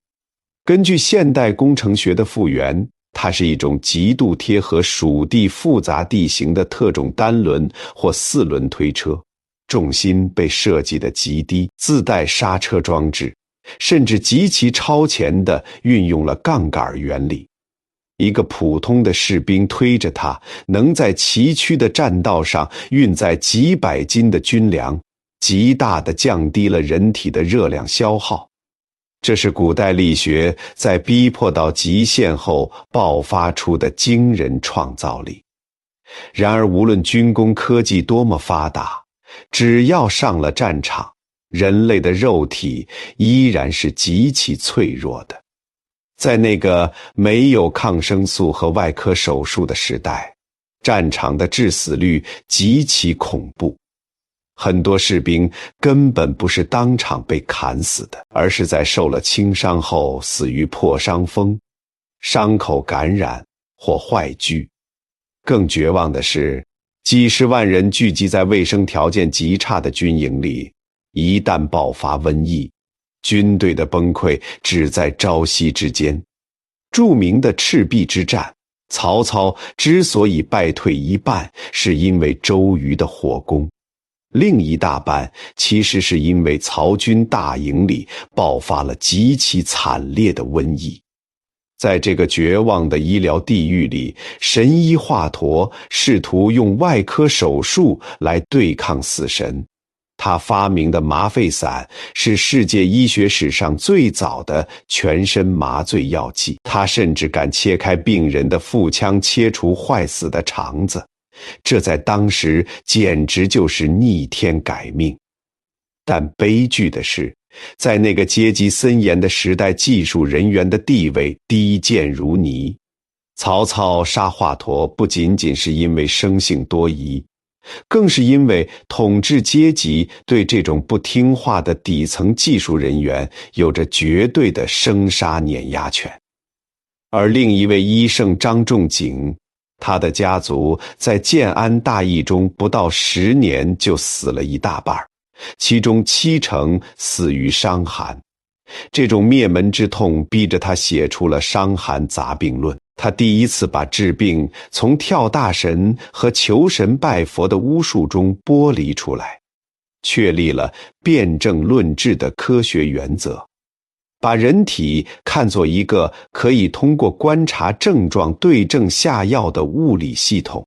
根据现代工程学的复原，它是一种极度贴合属地复杂地形的特种单轮或4轮推车，重心被设计得极低，自带刹车装置，甚至极其超前地运用了杠杆原理。一个普通的士兵推着它，能在崎岖的栈道上运载几百斤的军粮，极大地降低了人体的热量消耗。这是古代力学在逼迫到极限后爆发出的惊人创造力。然而无论军工科技多么发达，只要上了战场，人类的肉体依然是极其脆弱的。在那个没有抗生素和外科手术的时代，战场的致死率极其恐怖。很多士兵根本不是当场被砍死的，而是在受了轻伤后死于破伤风、伤口感染或坏疽。更绝望的是，几十万人聚集在卫生条件极差的军营里，一旦爆发瘟疫，军队的崩溃只在朝夕之间。著名的赤壁之战，曹操之所以败退一半，是因为周瑜的火攻，另一大半其实是因为曹军大营里爆发了极其惨烈的瘟疫。在这个绝望的医疗地狱里，神医华佗试图用外科手术来对抗死神。他发明的麻沸散是世界医学史上最早的全身麻醉药剂，他甚至敢切开病人的腹腔，切除坏死的肠子，这在当时简直就是逆天改命。但悲剧的是，在那个阶级森严的时代，技术人员的地位低贱如泥。曹操杀华佗不仅仅是因为生性多疑，更是因为统治阶级对这种不听话的底层技术人员有着绝对的生杀碾压权。而另一位医圣张仲景，他的家族在建安大疫中不到10年就死了一大半，其中70%死于伤寒。这种灭门之痛逼着他写出了《伤寒杂病论》。他第一次把治病从跳大神和求神拜佛的巫术中剥离出来，确立了辨证论治的科学原则，把人体看作一个可以通过观察症状对症下药的物理系统。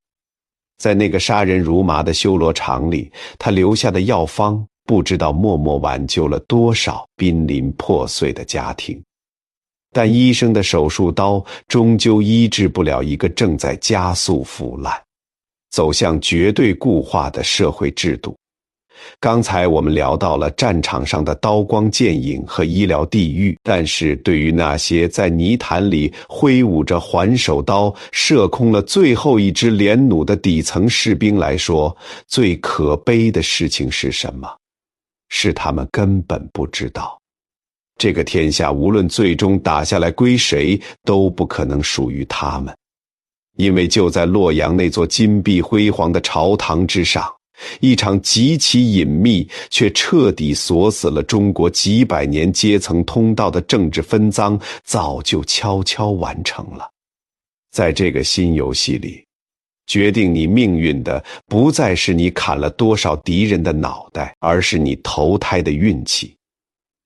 在那个杀人如麻的修罗场里，他留下的药方不知道默默挽救了多少濒临破碎的家庭。但医生的手术刀终究医治不了一个正在加速腐烂、走向绝对固化的社会制度。刚才我们聊到了战场上的刀光剑影和医疗地狱，但是对于那些在泥潭里挥舞着环手刀射空了最后一支连弩的底层士兵来说，最可悲的事情是什么？是他们根本不知道，这个天下无论最终打下来归谁，都不可能属于他们。因为就在洛阳那座金碧辉煌的朝堂之上，一场极其隐秘却彻底锁死了中国几百年阶层通道的政治分赃早就悄悄完成了。在这个新游戏里，决定你命运的不再是你砍了多少敌人的脑袋，而是你投胎的运气。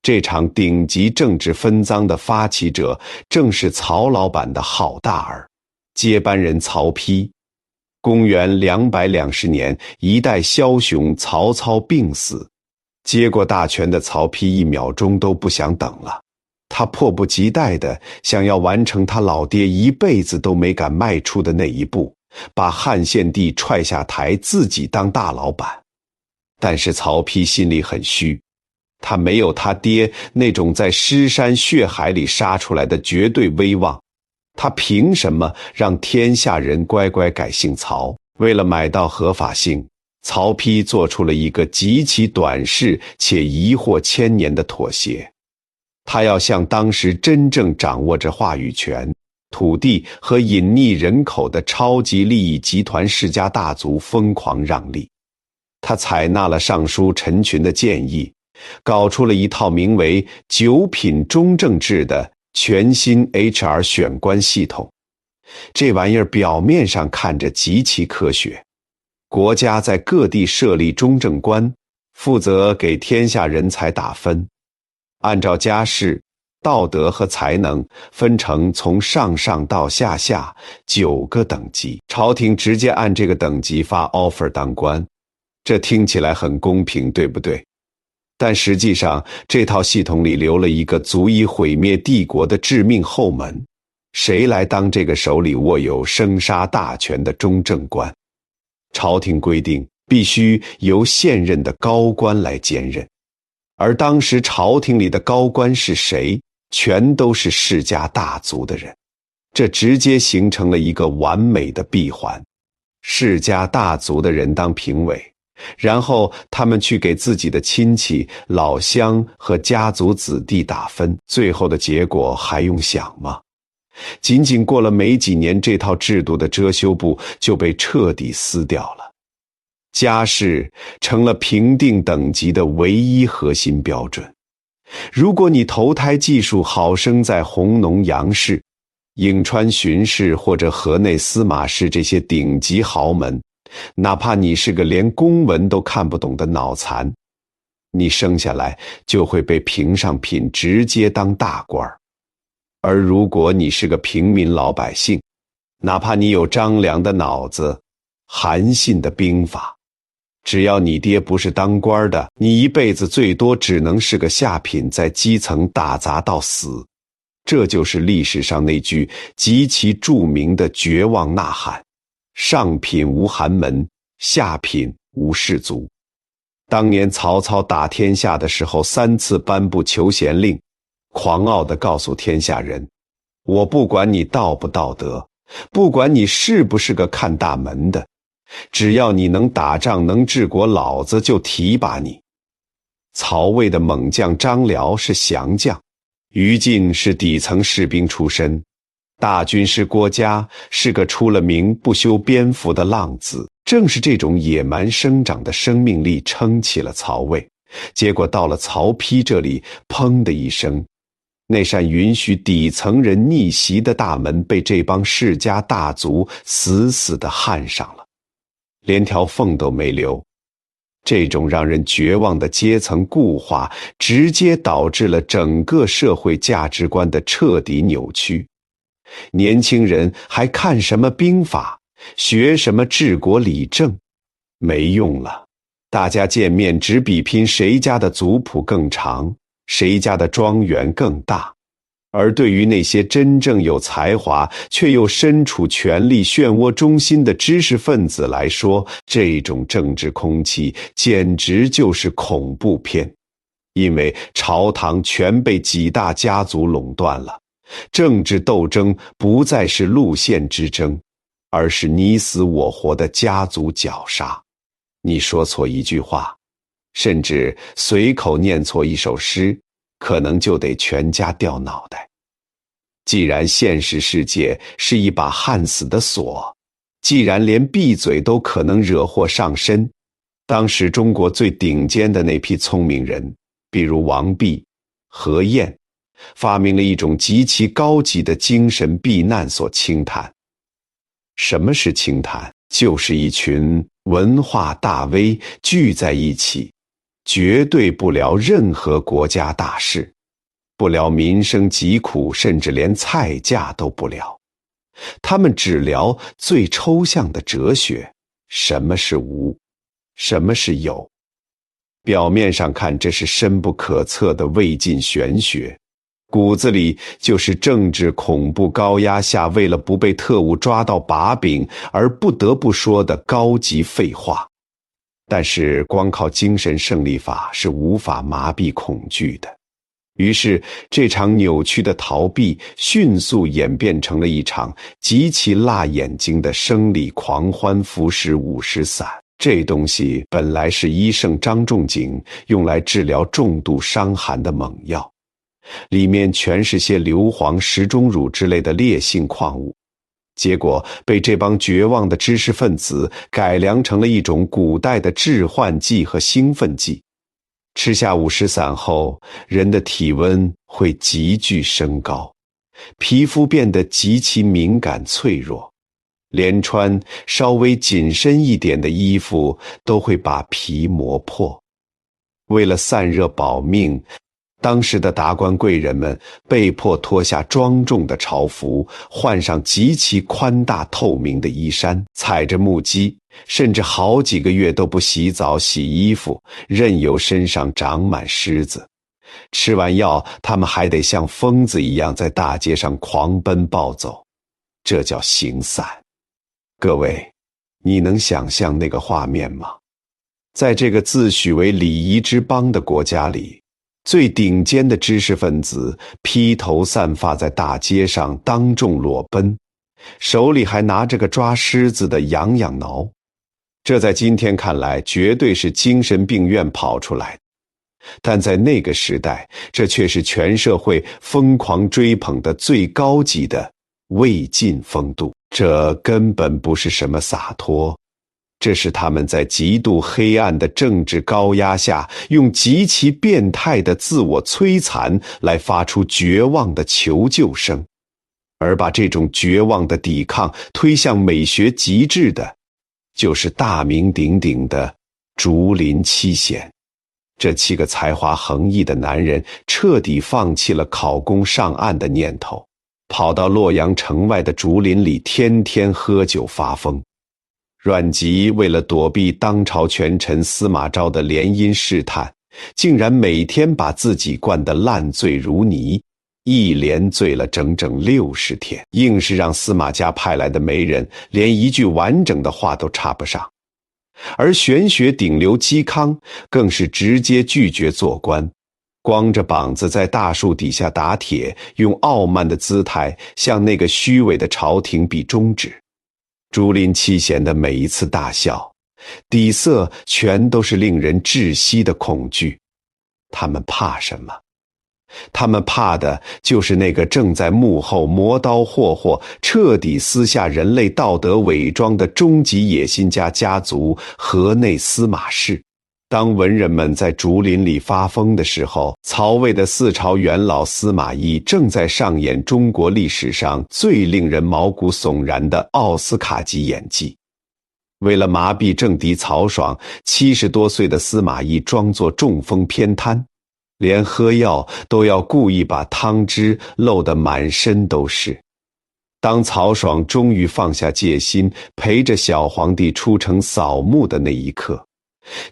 这场顶级政治分赃的发起者正是曹老板的好大儿，接班人曹丕。公元220年，一代枭雄曹操病死，接过大权的曹丕1秒钟都不想等了，他迫不及待地想要完成他老爹一辈子都没敢迈出的那一步，把汉献帝踹下台，自己当大老板。但是曹丕心里很虚，他没有他爹那种在尸山血海里杀出来的绝对威望，他凭什么让天下人乖乖改姓曹？为了买到合法性，曹丕做出了一个极其短视且疑惑千年的妥协。他要向当时真正掌握着话语权、土地和隐匿人口的超级利益集团世家大族疯狂让利。他采纳了尚书陈群的建议，搞出了一套名为9品中正制的全新 HR 选官系统。这玩意儿表面上看着极其科学，国家在各地设立中正官，负责给天下人才打分，按照家世、道德和才能分成从上上到下下9个等级，朝廷直接按这个等级发 offer 当官。这听起来很公平，对不对？但实际上，这套系统里留了一个足以毁灭帝国的致命后门，谁来当这个手里握有生杀大权的中正官？朝廷规定必须由现任的高官来兼任，而当时朝廷里的高官是谁？全都是世家大族的人，这直接形成了一个完美的闭环。世家大族的人当评委，然后他们去给自己的亲戚、老乡和家族子弟打分，最后的结果还用想吗？仅仅过了没几年，这套制度的遮羞布就被彻底撕掉了。家世成了评定等级的唯一核心标准。如果你投胎技术好生在弘农杨氏、颍川荀氏或者河内司马氏这些顶级豪门，哪怕你是个连公文都看不懂的脑残，你生下来就会被评上品，直接当大官。而如果你是个平民老百姓，哪怕你有张良的脑子、韩信的兵法，只要你爹不是当官的，你一辈子最多只能是个下品，在基层打杂到死。这就是历史上那句极其著名的绝望呐喊：上品无寒门，下品无士族。当年曹操打天下的时候，3次颁布求贤令，狂傲地告诉天下人，我不管你道不道德，不管你是不是个看大门的，只要你能打仗能治国，老子就提拔你。曹魏的猛将张辽是降将，于禁是底层士兵出身，大军师郭嘉是个出了名不修边幅的浪子。正是这种野蛮生长的生命力撑起了曹魏，结果到了曹丕这里，砰的一声，那扇允许底层人逆袭的大门被这帮世家大族死死地焊上了，连条缝都没留。这种让人绝望的阶层固化，直接导致了整个社会价值观的彻底扭曲。年轻人还看什么兵法，学什么治国理政，没用了。大家见面只比拼谁家的族谱更长，谁家的庄园更大，而对于那些真正有才华却又身处权力漩涡中心的知识分子来说，这种政治空气简直就是恐怖片。因为朝堂全被几大家族垄断了，政治斗争不再是路线之争，而是你死我活的家族绞杀。你说错一句话，甚至随口念错一首诗，可能就得全家掉脑袋。既然现实世界是一把焊死的锁，既然连闭嘴都可能惹祸上身，当时中国最顶尖的那批聪明人，比如王弼、何晏，发明了一种极其高级的精神避难所——清谈。什么是清谈？就是一群文化大 V 聚在一起，绝对不聊任何国家大事，不聊民生疾苦，甚至连菜价都不聊。他们只聊最抽象的哲学：什么是无，什么是有。表面上看，这是深不可测的魏晋玄学，骨子里就是政治恐怖高压下为了不被特务抓到把柄而不得不说的高级废话。但是光靠精神胜利法是无法麻痹恐惧的，于是这场扭曲的逃避迅速演变成了一场极其辣眼睛的生理狂欢服食50散。这东西本来是医圣张仲景用来治疗重度伤寒的猛药，里面全是些硫磺、石钟乳之类的烈性矿物，结果被这帮绝望的知识分子改良成了一种古代的致幻剂和兴奋剂。吃下50散后，人的体温会急剧升高，皮肤变得极其敏感脆弱，连穿稍微紧身一点的衣服都会把皮磨破。为了散热保命，当时的达官贵人们被迫脱下庄重的朝服，换上极其宽大透明的衣衫，踩着木屐，甚至好几个月都不洗澡洗衣服，任由身上长满虱子。吃完药，他们还得像疯子一样在大街上狂奔暴走，这叫行散。各位，你能想象那个画面吗？在这个自诩为礼仪之邦的国家里，最顶尖的知识分子披头散发在大街上当众裸奔，手里还拿着个抓虱子的痒痒挠。这在今天看来绝对是精神病院跑出来的，但在那个时代，这却是全社会疯狂追捧的最高级的魏晋风度。这根本不是什么洒脱，这是他们在极度黑暗的政治高压下，用极其变态的自我摧残来发出绝望的求救声。而把这种绝望的抵抗推向美学极致的，就是大名鼎鼎的竹林七贤。这7个才华横溢的男人彻底放弃了考公上岸的念头，跑到洛阳城外的竹林里天天喝酒发疯。阮籍为了躲避当朝权臣司马昭的联姻试探，竟然每天把自己灌得烂醉如泥，一连醉了整整60天，硬是让司马家派来的媒人连一句完整的话都插不上。而玄学顶流嵇康更是直接拒绝做官，光着膀子在大树底下打铁，用傲慢的姿态向那个虚伪的朝廷比中指。竹林七贤的每一次大笑，底色全都是令人窒息的恐惧。他们怕什么？他们怕的就是那个正在幕后磨刀霍霍，彻底撕下人类道德伪装的终极野心家家族河内司马氏。当文人们在竹林里发疯的时候，曹魏的4朝元老司马懿正在上演中国历史上最令人毛骨悚然的奥斯卡级演技。为了麻痹政敌曹爽，70多岁的司马懿装作中风偏瘫，连喝药都要故意把汤汁漏得满身都是。当曹爽终于放下戒心，陪着小皇帝出城扫墓的那一刻，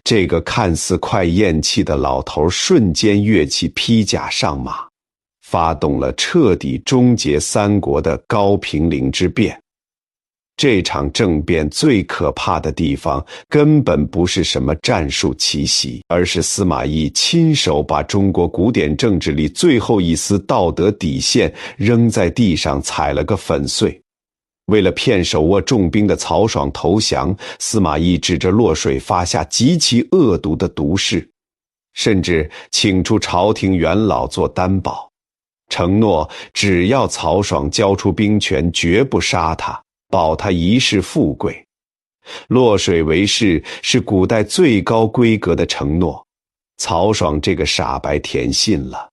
这个看似快咽气的老头瞬间跃起披甲上马，发动了彻底终结三国的高平陵之变。这场政变最可怕的地方根本不是什么战术奇袭，而是司马懿亲手把中国古典政治里最后一丝道德底线扔在地上踩了个粉碎。为了骗手握重兵的曹爽投降，司马懿指着洛水发下极其恶毒的毒誓，甚至请出朝廷元老做担保，承诺只要曹爽交出兵权，绝不杀他，保他一世富贵。落水为誓是古代最高规格的承诺，曹爽这个傻白甜信了。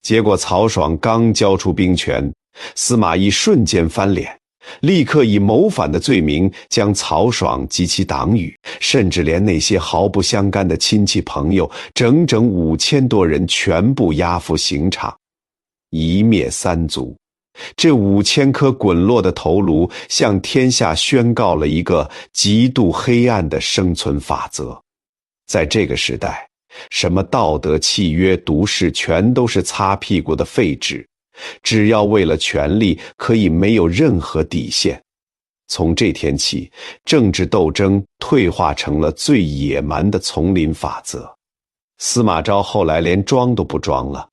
结果曹爽刚交出兵权，司马懿瞬间翻脸，立刻以谋反的罪名将曹爽及其党羽，甚至连那些毫不相干的亲戚朋友，整整5000多人全部押赴刑场，一灭三族。这5000颗滚落的头颅向天下宣告了一个极度黑暗的生存法则。在这个时代，什么道德契约、毒誓全都是擦屁股的废纸，只要为了权力，可以没有任何底线。从这天起，政治斗争退化成了最野蛮的丛林法则。司马昭后来连装都不装了，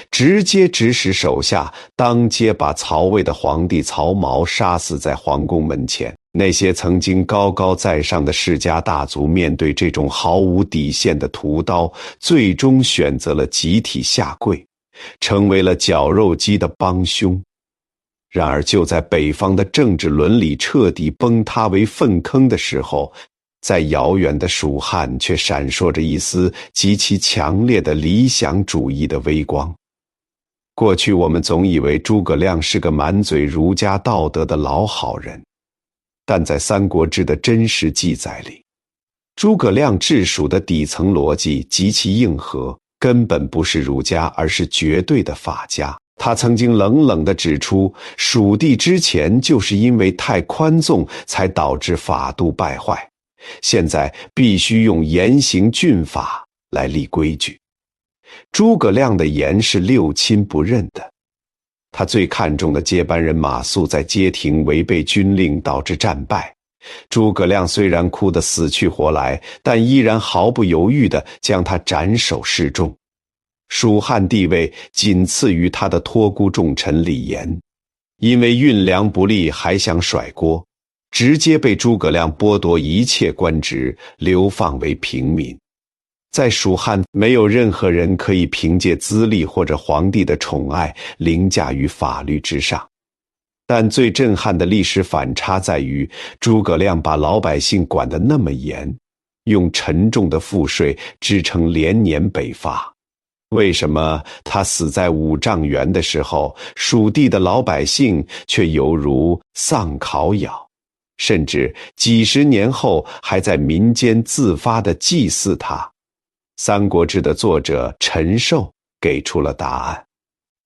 直接指使手下当街把曹魏的皇帝曹髦杀死在皇宫门前。那些曾经高高在上的世家大族面对这种毫无底线的屠刀，最终选择了集体下跪，成为了绞肉机的帮凶。然而就在北方的政治伦理彻底崩塌为粪坑的时候，在遥远的蜀汉却闪烁着一丝极其强烈的理想主义的微光。过去我们总以为诸葛亮是个满嘴儒家道德的老好人，但在《三国志》的真实记载里，诸葛亮治蜀的底层逻辑极其硬核，根本不是儒家，而是绝对的法家。他曾经冷冷地指出，蜀地之前就是因为太宽纵才导致法度败坏，现在必须用严刑峻法来立规矩。诸葛亮的严是六亲不认的，他最看重的接班人马谡在街亭违背军令，导致战败。诸葛亮虽然哭得死去活来，但依然毫不犹豫地将他斩首示众。蜀汉地位仅次于他的托孤重臣李严，因为运粮不利还想甩锅，直接被诸葛亮剥夺一切官职，流放为平民。在蜀汉，没有任何人可以凭借资历或者皇帝的宠爱凌驾于法律之上。但最震撼的历史反差在于，诸葛亮把老百姓管得那么严，用沉重的赋税支撑连年北伐。为什么他死在五丈原的时候，蜀地的老百姓却犹如丧烤咬，甚至几十年后还在民间自发地祭祀他？《三国志》的作者陈寿给出了答案：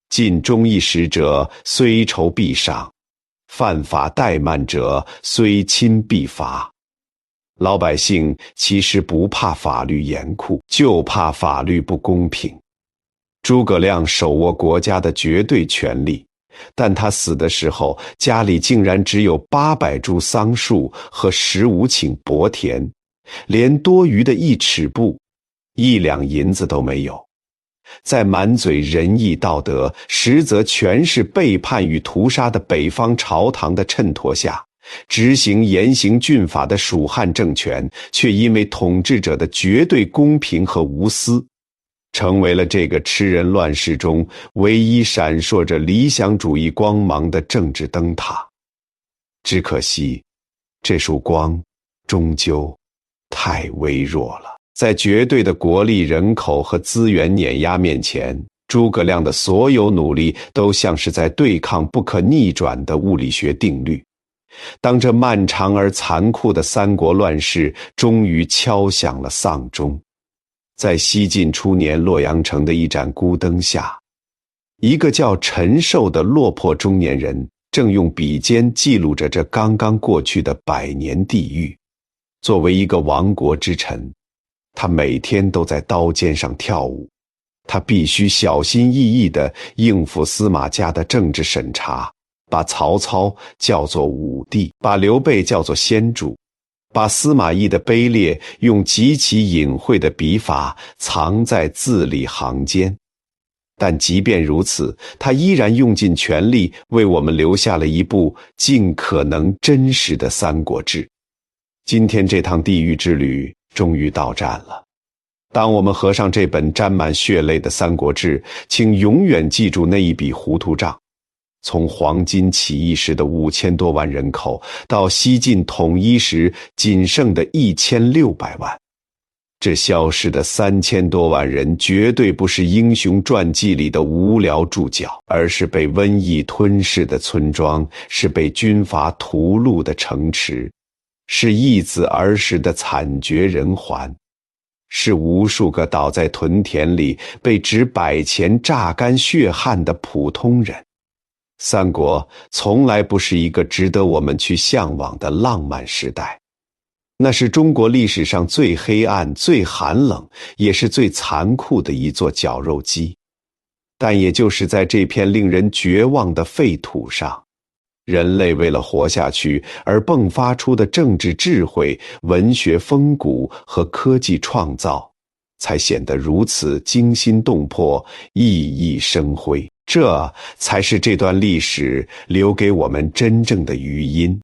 尽忠义使者，虽仇必赏；犯法怠慢者，虽亲必罚。老百姓其实不怕法律严酷，就怕法律不公平。诸葛亮手握国家的绝对权力，但他死的时候，家里竟然只有800株桑树和15顷薄田，连多余的1尺布、1两银子都没有。在满嘴仁义道德，实则全是背叛与屠杀的北方朝堂的衬托下，执行严刑峻法的蜀汉政权，却因为统治者的绝对公平和无私，成为了这个吃人乱世中唯一闪烁着理想主义光芒的政治灯塔。只可惜，这束光终究太微弱了。在绝对的国力、人口和资源碾压面前，诸葛亮的所有努力都像是在对抗不可逆转的物理学定律。当这漫长而残酷的三国乱世终于敲响了丧钟，在西晋初年洛阳城的一盏孤灯下，一个叫陈寿的落魄中年人正用笔尖记录着这刚刚过去的100年地狱。作为一个亡国之臣，他每天都在刀尖上跳舞，他必须小心翼翼地应付司马家的政治审查，把曹操叫做武帝，把刘备叫做先主，把司马懿的卑劣用极其隐晦的笔法藏在字里行间。但即便如此，他依然用尽全力为我们留下了一部尽可能真实的《三国志》。今天这趟地狱之旅终于到站了。当我们合上这本沾满血泪的《三国志》，请永远记住那一笔糊涂账。从黄巾起义时的5000多万人口，到西晋统一时仅剩的1600万，这消失的3000多万人绝对不是英雄传记里的无聊注脚，而是被瘟疫吞噬的村庄，是被军阀屠戮的城池，是易子儿时的惨绝人寰，是无数个倒在屯田里被纸摆钱榨干血汗的普通人。三国从来不是一个值得我们去向往的浪漫时代，那是中国历史上最黑暗、最寒冷，也是最残酷的一座绞肉机。但也就是在这片令人绝望的废土上，人类为了活下去而迸发出的政治智慧、文学风骨和科技创造，才显得如此惊心动魄、熠熠生辉。这才是这段历史留给我们真正的余音。